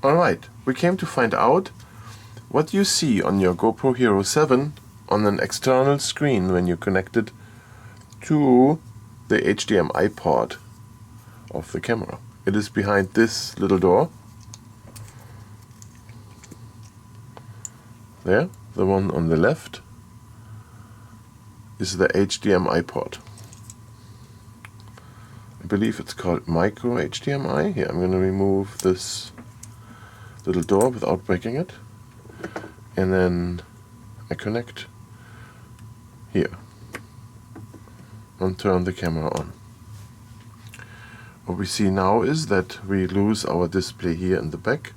Alright, we came to find out what you see on your GoPro Hero 7 on an external screen when you connect it to the HDMI port of the camera. It is behind this little door. There, the one on the left is the HDMI port. I believe it's called micro HDMI. Here, I'm going to remove this little door without breaking it, and then I connect here and turn the camera on. What we see now is that we lose our display here in the back,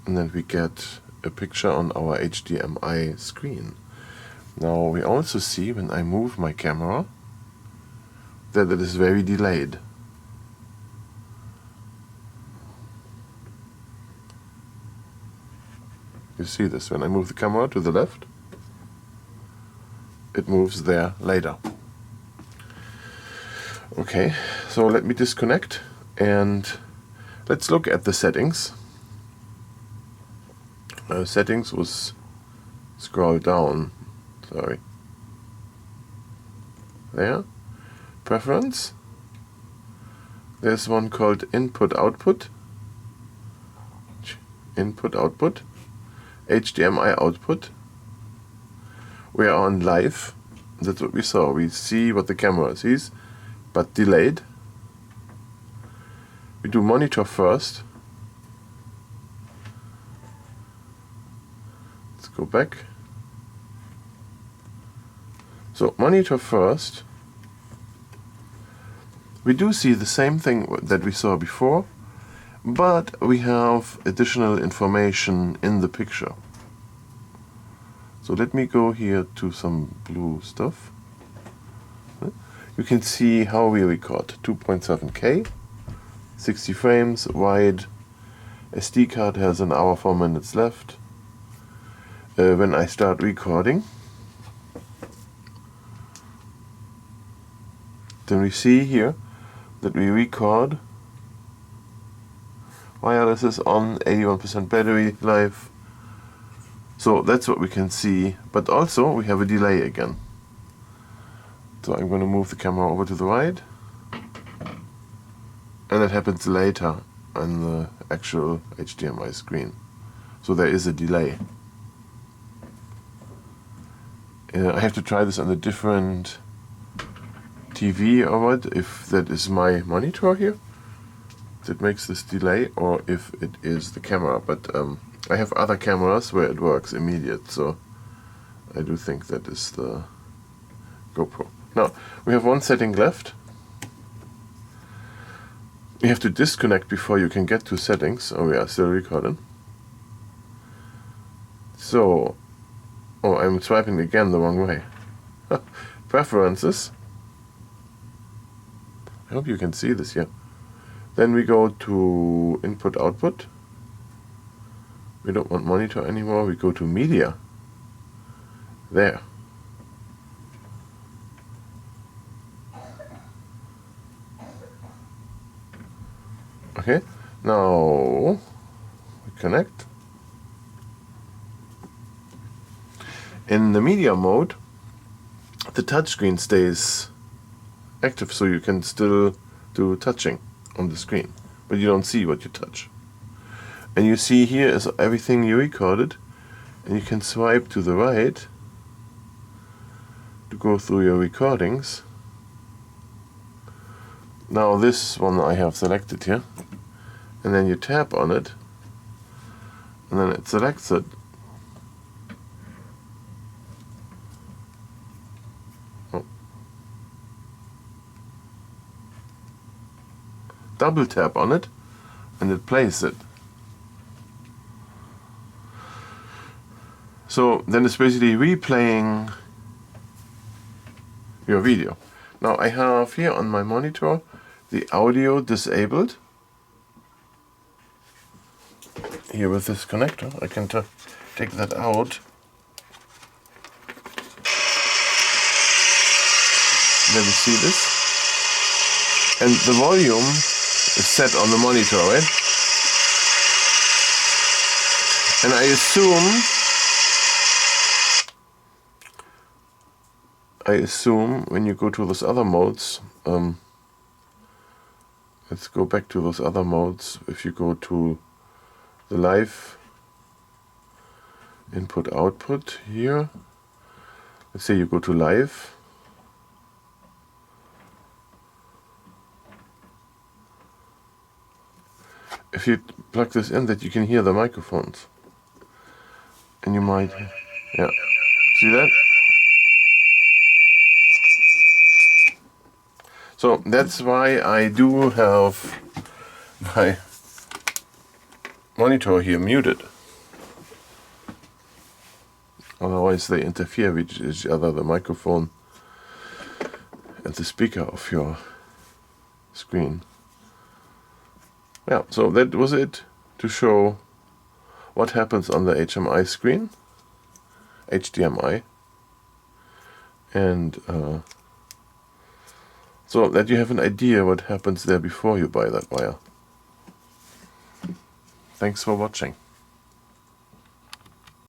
and then we get a picture on our HDMI screen. Now we also see, when I move my camera, that it is very delayed. You see this, when I move the camera to the left, it moves there later. Okay, so let me disconnect and let's look at the settings. Settings was scroll down, sorry. There, preference. There's one called input output. Input output. HDMI output. We are on live. That's what we saw. We see what the camera sees, but delayed. We do monitor first. Let's go back. So monitor first. We do see the same thing that we saw before, but we have additional information in the picture. So let me go here to some blue stuff. You can see how we record 2.7K, 60 frames wide. SD card has an hour 4 minutes left. When I start recording, then we see here that we record. Wireless is on, 81% battery life. So that's what we can see, but also we have a delay again. So I'm going to move the camera over to the right, and that happens later on the actual HDMI screen. So there is a delay. I have to try this on a different TV or what, if that is my monitor here that makes this delay, or if it is the camera, but I have other cameras where it works immediate, so I do think that is the GoPro. Now, we have one setting left. You have to disconnect before you can get to settings. Oh, we are still recording. So, oh, I'm swiping again the wrong way. Preferences. I hope you can see this here. Then we go to input output. We don't want monitor anymore. We go to media. There. Okay, now we connect. In the media mode, the touchscreen stays active, so you can still do touching on the screen, but you don't see what you touch. And you see here is everything you recorded, and you can swipe to the right to go through your recordings. Now this one I have selected here, and then you tap on it, and then it selects it. Oh. Double tap on it, and it plays it. So then it's basically replaying your video. Now I have here on my monitor the audio disabled. Here with this connector, I can take that out. Let me see this. And the volume is set on the monitor, right? And I assume when you go to those other modes, let's go back to those other modes. If you go to the live input output here, let's say you go to live. If you plug this in, that you can hear the microphones. And you might, yeah, see that? So that's why I do have my monitor here muted. Otherwise they interfere with each other, the microphone and the speaker of your screen. Yeah, so that was it to show what happens on the HMI screen, HDMI, and so that you have an idea what happens there before you buy that wire. Thanks for watching.